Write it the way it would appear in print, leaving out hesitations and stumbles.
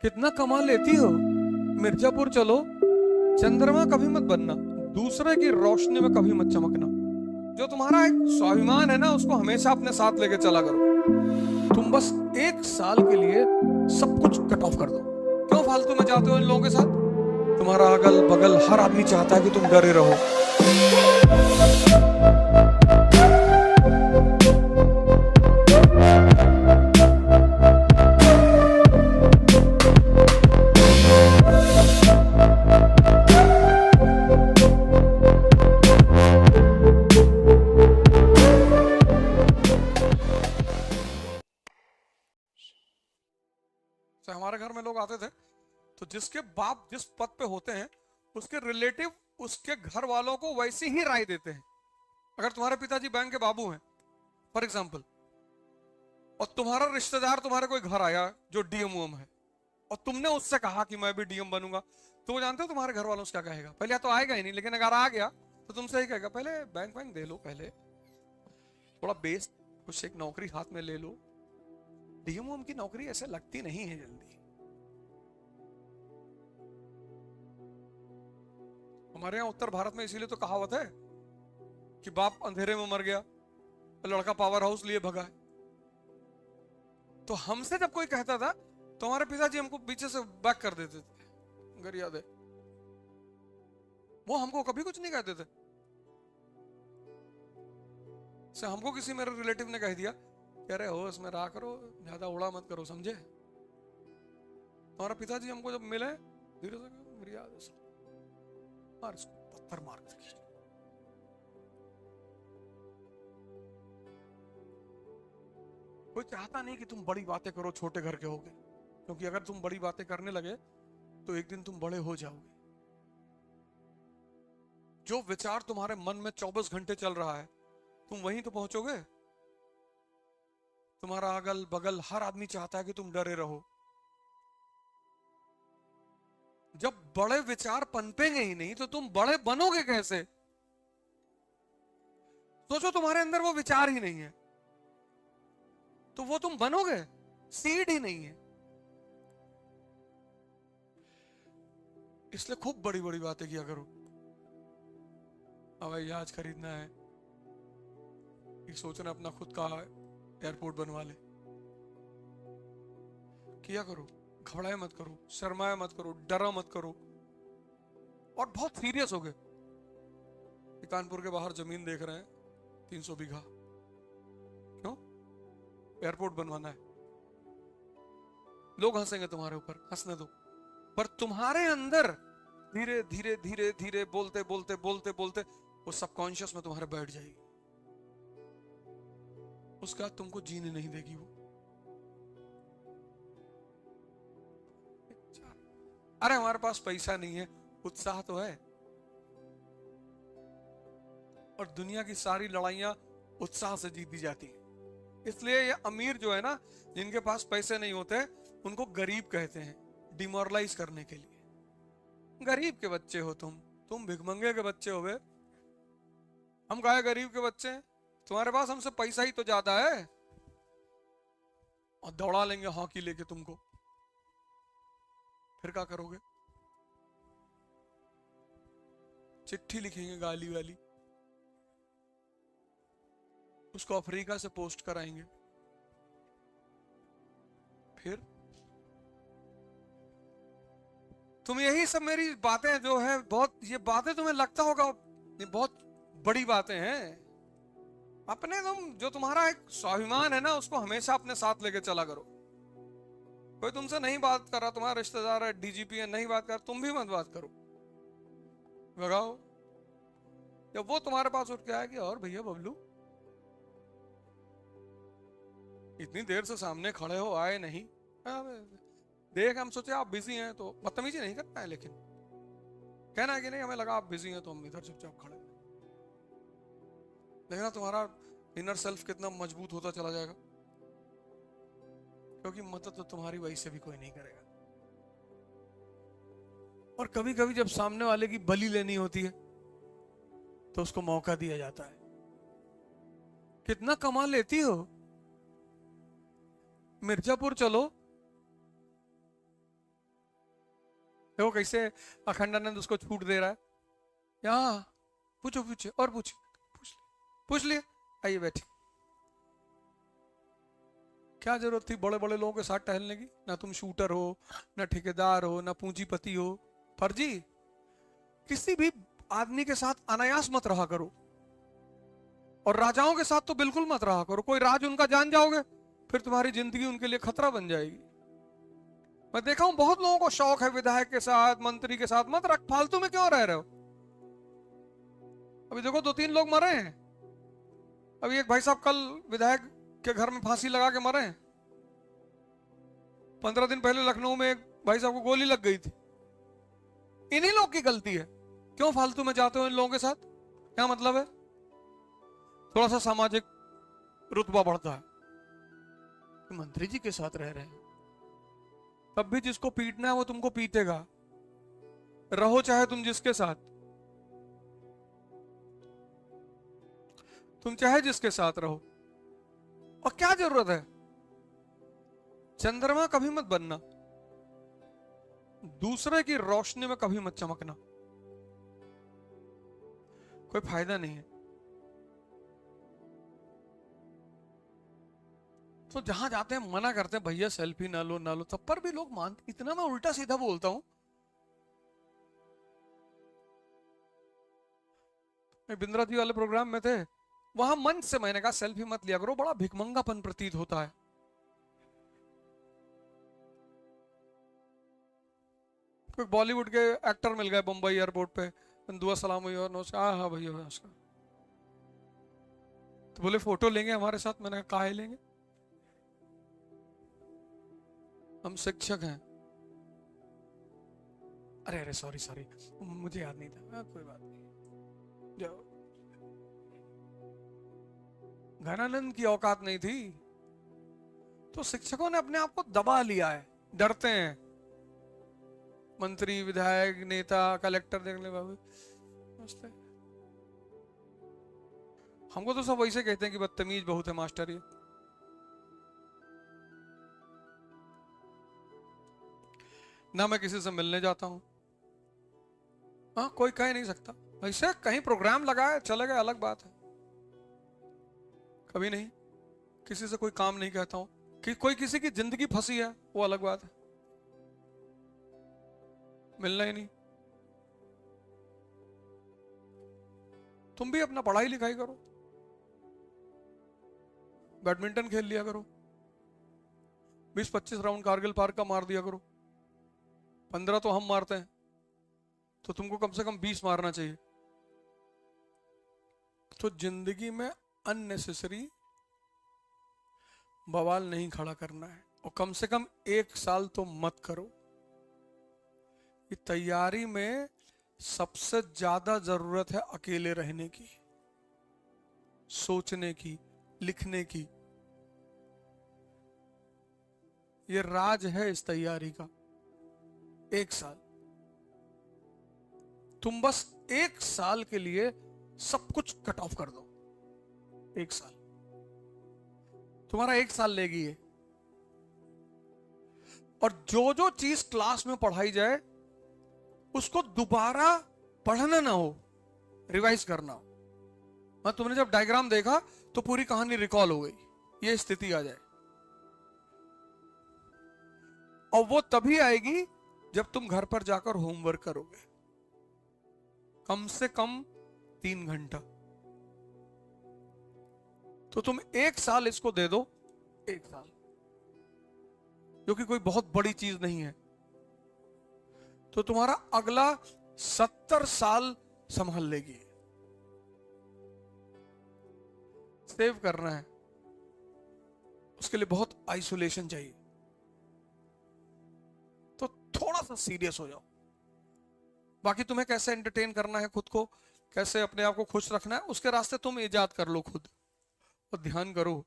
कितना कमा लेती हो। मिर्जापुर चलो, चंद्रमा कभी मत बनना, दूसरे की रोशनी में कभी मत चमकना। जो तुम्हारा एक स्वाभिमान है ना, उसको हमेशा अपने साथ लेके चला करो। तुम बस एक साल के लिए सब कुछ कट ऑफ कर दो। क्यों फालतू में जाते हो इन लोगों के साथ? तुम्हारा अगल बगल हर आदमी चाहता है कि तुम डरे रहो। हमारे घर में लोग आते थे तो जिसके बाप जिस पद पे होते हैं उसके रिलेटिव उसके घर वालों को वैसी ही राय देते हैं। अगर तुम्हारे पिताजी बैंक के बाबू हैं फॉर एग्जाम्पल, और तुम्हारा रिश्तेदार तुम्हारे कोई घर आया जो डीएम है और तुमने उससे कहा कि मैं भी डीएम बनूंगा, तो वो जानते हो तुम्हारे घर वालों से क्या कहेगा? पहले तो आएगा ही नहीं, लेकिन अगर आ गया तो तुमसे ही कहेगा पहले बैंक बैंक दे लो, पहले थोड़ा बेस कुछ एक नौकरी हाथ में ले लो। डीएम की नौकरी ऐसे लगती नहीं है जल्दी। हमारे यहाँ उत्तर भारत में इसीलिए तो कहावत है कि बाप अंधेरे में मर गया, लड़का पावर हाउस लिए भगा है। तो हमसे जब कोई कहता था तो हमारे पिताजी हमको पीछे से बैक कर देते थे, अगर याद है। वो हमको कभी कुछ नहीं कहते थे। से हमको किसी मेरे रिलेटिव ने कह दिया कह रहे हो इसमें रहा करो, ज्यादा उड़ा मत करो, समझे? हमारा पिताजी हमको जब मिले धीरे से मेरी याद है मार इसको, पत्थर मार के। कोई चाहता नहीं कि तुम बड़ी बातें करो, छोटे घर के होगे, क्योंकि अगर तुम बड़ी बातें करने लगे तो एक दिन तुम बड़े हो जाओगे। जो विचार तुम्हारे मन में 24 घंटे चल रहा है तुम वहीं तो पहुंचोगे। तुम्हारा अगल बगल हर आदमी चाहता है कि तुम डरे रहो। जब बड़े विचार पनपेंगे ही नहीं तो तुम बड़े बनोगे कैसे? सोचो तुम्हारे अंदर वो विचार ही नहीं है तो वो तुम बनोगे? सीड ही नहीं है। इसलिए खूब बड़ी बड़ी बातें किया करो। हवाई जहाज खरीदना है, एक सोचना अपना खुद का एयरपोर्ट बनवा ले, किया करो। घबराए मत करो, शर्माए मत करो, डरा मत करो, और बहुत सीरियस हो गए। कानपुर के बाहर जमीन देख रहे हैं 300 बीघा, क्यों? एयरपोर्ट बनवाना है। लोग हंसेंगे तुम्हारे ऊपर, हंसने दो, पर तुम्हारे अंदर धीरे धीरे धीरे धीरे बोलते बोलते बोलते बोलते वो सबकॉन्शियस में तुम्हारे बैठ जाएगी। उसका तुमको जीने नहीं देगी वो। अरे हमारे पास पैसा नहीं है, उत्साह तो है। और दुनिया की सारी लड़ाइयां उत्साह से जीती जाती हैं। इसलिए ये अमीर जो है ना, जिनके पास पैसे नहीं होते उनको गरीब कहते हैं, डिमोरलाइज करने के लिए। गरीब के बच्चे हो तुम भिखमंगे के बच्चे हो बे। हम कहे गरीब के बच्चे हैं, तुम्हारे पास हमसे पैसा ही तो ज्यादा है, और दौड़ा लेंगे हॉकी लेके तुमको, फिर क्या करोगे? चिट्ठी लिखेंगे गाली वाली, उसको अफ्रीका से पोस्ट कराएंगे, फिर तुम यही सब मेरी बातें जो है बहुत, ये बातें तुम्हें लगता होगा ये बहुत बड़ी बातें हैं। अपने जो तुम्हारा एक स्वाभिमान है ना, उसको हमेशा अपने साथ लेके चला करो। कोई तुमसे नहीं बात कर रहा, तुम्हारा रिश्तेदार है, डीजीपी है, नहीं बात कर, तुम भी मत बात करो, भगाओ। जब वो तुम्हारे पास उठ के आया कि और भैया बबलू इतनी देर से सामने खड़े हो, आए नहीं, देख हम सोचे आप बिजी हैं, तो बदतमीजी नहीं करना है, लेकिन कहना है कि नहीं हमें लगा आप बिजी हैं तो हम इधर चुपचाप खड़े। देखना तुम्हारा इनर सेल्फ कितना मजबूत होता चला जाएगा, क्योंकि मदद तो तुम्हारी वही से भी कोई नहीं करेगा। और कभी कभी जब सामने वाले की बलि लेनी होती है तो उसको मौका दिया जाता है। कितना कमा लेती हो। मिर्जापुर चलो, देखो कैसे अखंडानंद उसको छूट दे रहा है। यहाँ पूछो पूछो और पूछो, पूछ लिया, आइए बैठे। क्या जरूरत थी बड़े बड़े लोगों के साथ टहलने की? ना तुम शूटर हो, ना ठेकेदार हो, ना पूंजीपति हो। फर्जी किसी भी आदमी के साथ अनायास मत रहा करो, और राजाओं के साथ तो बिल्कुल मत रहा करो। कोई राज उनका जान जाओगे फिर तुम्हारी जिंदगी उनके लिए खतरा बन जाएगी। मैं देखा हूं बहुत लोगों को शौक है विधायक के साथ, मंत्री के साथ, मत रख, फालतू में क्यों रह रहे हो? अभी देखो 2-3 लोग मरे हैं। अभी एक भाई साहब कल विधायक के घर में फांसी लगा के मरे हैं। 15 दिन पहले लखनऊ में एक भाई साहब को गोली लग गई थी। इन्हीं लोग की गलती है। क्यों फालतू में जाते हो इन लोगों के साथ? क्या मतलब है? थोड़ा सा सामाजिक रुतबा बढ़ता है। मंत्री जी के साथ रह रहे हैं, तब भी जिसको पीटना है वो तुमको पीटेगा, रहो चाहे तुम जिसके साथ, तुम चाहे जिसके साथ रहो। और क्या जरूरत है? चंद्रमा कभी मत बनना, दूसरे की रोशनी में कभी मत चमकना, कोई फायदा नहीं है। तो जहां जाते हैं मना करते हैं, भैया सेल्फी ना लो ना लो, तब पर भी लोग मानते। इतना मैं उल्टा सीधा बोलता हूं। बिंद्रा जी वाले प्रोग्राम में थे, वहां मंच से मैंने कहा सेल्फी मत लिया करो, बड़ा भिखमंगापन प्रतीत होता है। कोई बॉलीवुड के एक्टर मिल गए मुंबई एयरपोर्ट पे, दुआ सलाम हुई और नमस्कार, हाँ भैया नमस्कार, तो बोले फोटो लेंगे हमारे साथ। मैंने कहा काहे लेंगे, हम शिक्षक हैं। अरे अरे सॉरी सॉरी, मुझे याद नहीं था। कोई बात नहीं, जाओ। घनानंद की औकात नहीं थी, तो शिक्षकों ने अपने आप को दबा लिया है, डरते हैं। मंत्री, विधायक, नेता, कलेक्टर देख ले बाबू, हमको तो सब वैसे कहते हैं कि बदतमीज बहुत है मास्टर ये। ना मैं किसी से मिलने जाता हूं, हाँ कोई कह नहीं सकता। वैसे कहीं प्रोग्राम लगाए चले गए अलग बात है, कभी नहीं। किसी से कोई काम नहीं कहता हूं कि कोई किसी की जिंदगी फंसी है, वो अलग बात है, मिलना ही नहीं। तुम भी अपना पढ़ाई लिखाई करो, बैडमिंटन खेल लिया करो, 20-25 राउंड कारगिल पार्क का मार दिया करो। 15 तो हम मारते हैं, तो तुमको कम से कम 20 मारना चाहिए। तो जिंदगी में अननेसेसरी बवाल नहीं खड़ा करना है, और कम से कम 1 साल तो मत करो। कि तैयारी में सबसे ज्यादा जरूरत है अकेले रहने की, सोचने की, लिखने की। ये राज है इस तैयारी का। 1 साल तुम बस 1 साल के लिए सब कुछ कट ऑफ कर दो। 1 साल तुम्हारा 1 साल लेगी ये। और जो जो चीज क्लास में पढ़ाई जाए उसको दोबारा पढ़ना ना हो, रिवाइज करना हो। तुमने जब डायग्राम देखा तो पूरी कहानी रिकॉल हो गई, ये स्थिति आ जाए। और वो तभी आएगी जब तुम घर पर जाकर होमवर्क करोगे, कम से कम 3 घंटा। तो तुम 1 साल इसको दे दो, 1 साल, जो कि कोई बहुत बड़ी चीज नहीं है। तो तुम्हारा अगला 70 साल संभाल लेगी। सेव करना है, उसके लिए बहुत आइसोलेशन चाहिए। तो थोड़ा सा सीरियस हो जाओ। बाकी तुम्हें कैसे एंटरटेन करना है खुद को, कैसे अपने आप को खुश रखना है, उसके रास्ते तुम इजाद कर लो खुद। और ध्यान करो